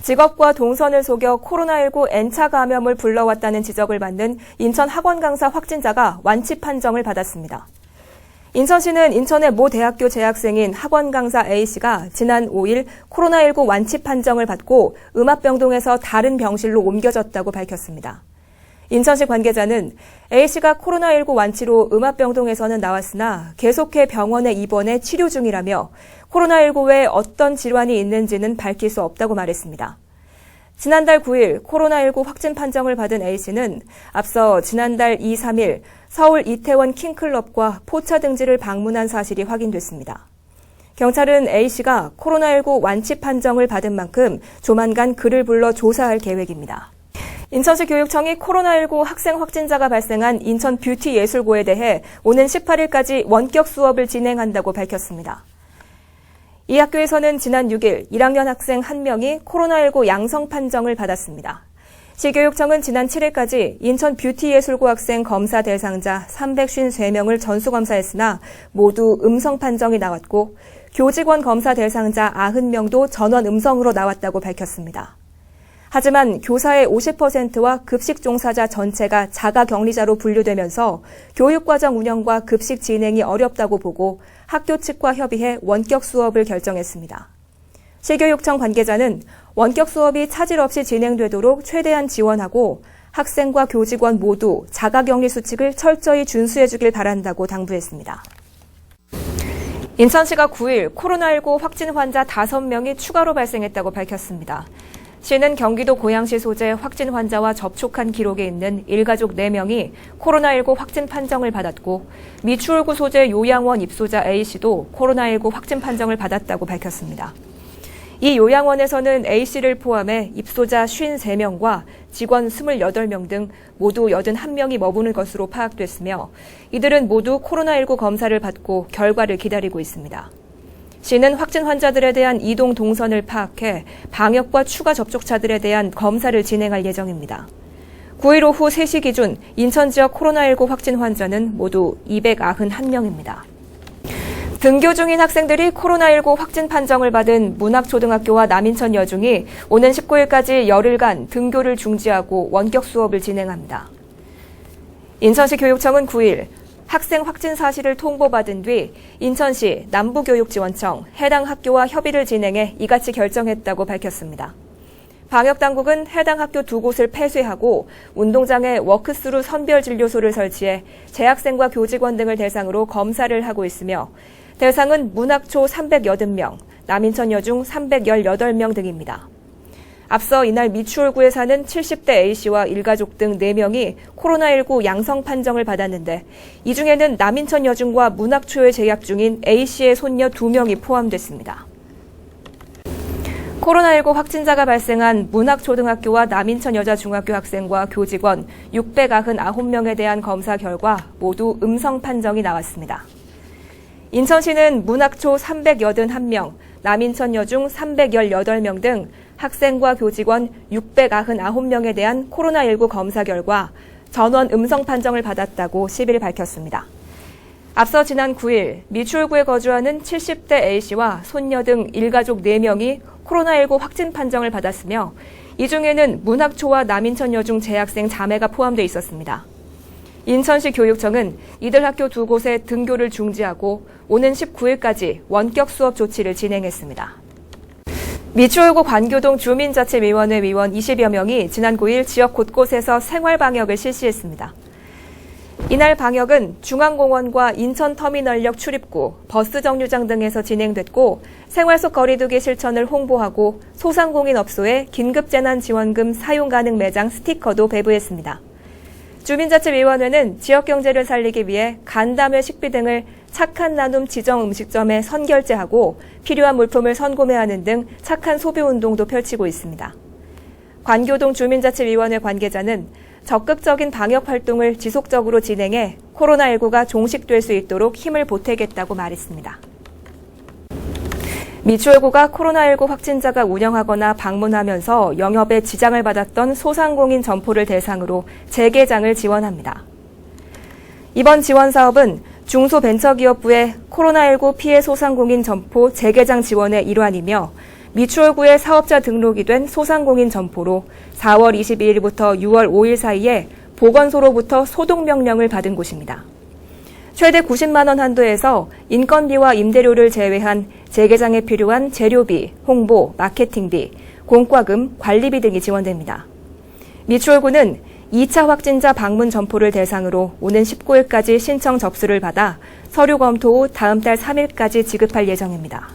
직업과 동선을 속여 코로나19 N차 감염을 불러왔다는 지적을 받는 인천 학원 강사 확진자가 완치 판정을 받았습니다. 인천시는 인천의 모 대학교 재학생인 학원 강사 A씨가 지난 5일 코로나19 완치 판정을 받고 음압병동에서 다른 병실로 옮겨졌다고 밝혔습니다. 인천시 관계자는 A씨가 코로나19 완치로 음압병동에서는 나왔으나 계속해 병원에 입원해 치료 중이라며 코로나19 외에 어떤 질환이 있는지는 밝힐 수 없다고 말했습니다. 지난달 9일 코로나19 확진 판정을 받은 A씨는 앞서 지난달 2, 3일 서울 이태원 킹클럽과 포차 등지를 방문한 사실이 확인됐습니다. 경찰은 A씨가 코로나19 완치 판정을 받은 만큼 조만간 그를 불러 조사할 계획입니다. 인천시 교육청이 코로나19 학생 확진자가 발생한 인천 뷰티예술고에 대해 오는 18일까지 원격 수업을 진행한다고 밝혔습니다. 이 학교에서는 지난 6일 1학년 학생 1명이 코로나19 양성 판정을 받았습니다. 시교육청은 지난 7일까지 인천 뷰티예술고 학생 검사 대상자 353명을 전수검사했으나 모두 음성 판정이 나왔고 교직원 검사 대상자 90명도 전원 음성으로 나왔다고 밝혔습니다. 하지만 교사의 50%와 급식 종사자 전체가 자가격리자로 분류되면서 교육과정 운영과 급식 진행이 어렵다고 보고 학교 측과 협의해 원격 수업을 결정했습니다. 시교육청 관계자는 원격 수업이 차질 없이 진행되도록 최대한 지원하고 학생과 교직원 모두 자가격리 수칙을 철저히 준수해 주길 바란다고 당부했습니다. 인천시가 9일 코로나19 확진 환자 5명이 추가로 발생했다고 밝혔습니다. 시는 경기도 고양시 소재 확진 환자와 접촉한 기록이 있는 일가족 4명이 코로나19 확진 판정을 받았고 미추홀구 소재 요양원 입소자 A씨도 코로나19 확진 판정을 받았다고 밝혔습니다. 이 요양원에서는 A씨를 포함해 입소자 53명과 직원 28명 등 모두 81명이 머무는 것으로 파악됐으며 이들은 모두 코로나19 검사를 받고 결과를 기다리고 있습니다. 시는 확진 환자들에 대한 이동 동선을 파악해 방역과 추가 접촉자들에 대한 검사를 진행할 예정입니다. 9일 오후 3시 기준 인천 지역 코로나19 확진 환자는 모두 291명입니다. 등교 중인 학생들이 코로나19 확진 판정을 받은 문학초등학교와 남인천 여중이 오는 19일까지 열흘간 등교를 중지하고 원격 수업을 진행합니다. 인천시 교육청은 9일 학생 확진 사실을 통보받은 뒤 인천시 남부교육지원청 해당 학교와 협의를 진행해 이같이 결정했다고 밝혔습니다. 방역당국은 해당 학교 2곳을 폐쇄하고 운동장에 워크스루 선별진료소를 설치해 재학생과 교직원 등을 대상으로 검사를 하고 있으며 대상은 문학초 380명, 남인천 여중 318명 등입니다. 앞서 이날 미추홀구에 사는 70대 A씨와 일가족 등 4명이 코로나19 양성 판정을 받았는데 이 중에는 남인천 여중과 문학초에 재학 중인 A씨의 손녀 2명이 포함됐습니다. 코로나19 확진자가 발생한 문학초등학교와 남인천 여자중학교 학생과 교직원 699명에 대한 검사 결과 모두 음성 판정이 나왔습니다. 인천시는 문학초 381명, 남인천 여중 318명 등 학생과 교직원 699명에 대한 코로나19 검사 결과 전원 음성 판정을 받았다고 10일 밝혔습니다. 앞서 지난 9일 미추홀구에 거주하는 70대 A씨와 손녀 등 일가족 4명이 코로나19 확진 판정을 받았으며 이 중에는 문학초와 남인천 여중 재학생 자매가 포함돼 있었습니다. 인천시 교육청은 이들 학교 2곳의 등교를 중지하고 오는 19일까지 원격 수업 조치를 진행했습니다. 미추홀구 관교동 주민자치위원회 위원 20여 명이 지난 9일 지역 곳곳에서 생활방역을 실시했습니다. 이날 방역은 중앙공원과 인천터미널역 출입구, 버스 정류장 등에서 진행됐고 생활 속 거리두기 실천을 홍보하고 소상공인업소에 긴급재난지원금 사용 가능 매장 스티커도 배부했습니다. 주민자치위원회는 지역경제를 살리기 위해 간담회 식비 등을 착한 나눔 지정 음식점에 선결제하고 필요한 물품을 선구매하는 등 착한 소비운동도 펼치고 있습니다. 관교동 주민자치위원회 관계자는 적극적인 방역 활동을 지속적으로 진행해 코로나19가 종식될 수 있도록 힘을 보태겠다고 말했습니다. 미추홀구가 코로나19 확진자가 운영하거나 방문하면서 영업에 지장을 받았던 소상공인 점포를 대상으로 재개장을 지원합니다. 이번 지원 사업은 중소벤처기업부의 코로나19 피해 소상공인 점포 재개장 지원의 일환이며 미추홀구에 사업자 등록이 된 소상공인 점포로 4월 22일부터 6월 5일 사이에 보건소로부터 소독명령을 받은 곳입니다. 최대 90만 원 한도에서 인건비와 임대료를 제외한 재개장에 필요한 재료비, 홍보, 마케팅비, 공과금, 관리비 등이 지원됩니다. 미추홀구는 2차 확진자 방문 점포를 대상으로 오는 19일까지 신청 접수를 받아 서류 검토 후 다음 달 3일까지 지급할 예정입니다.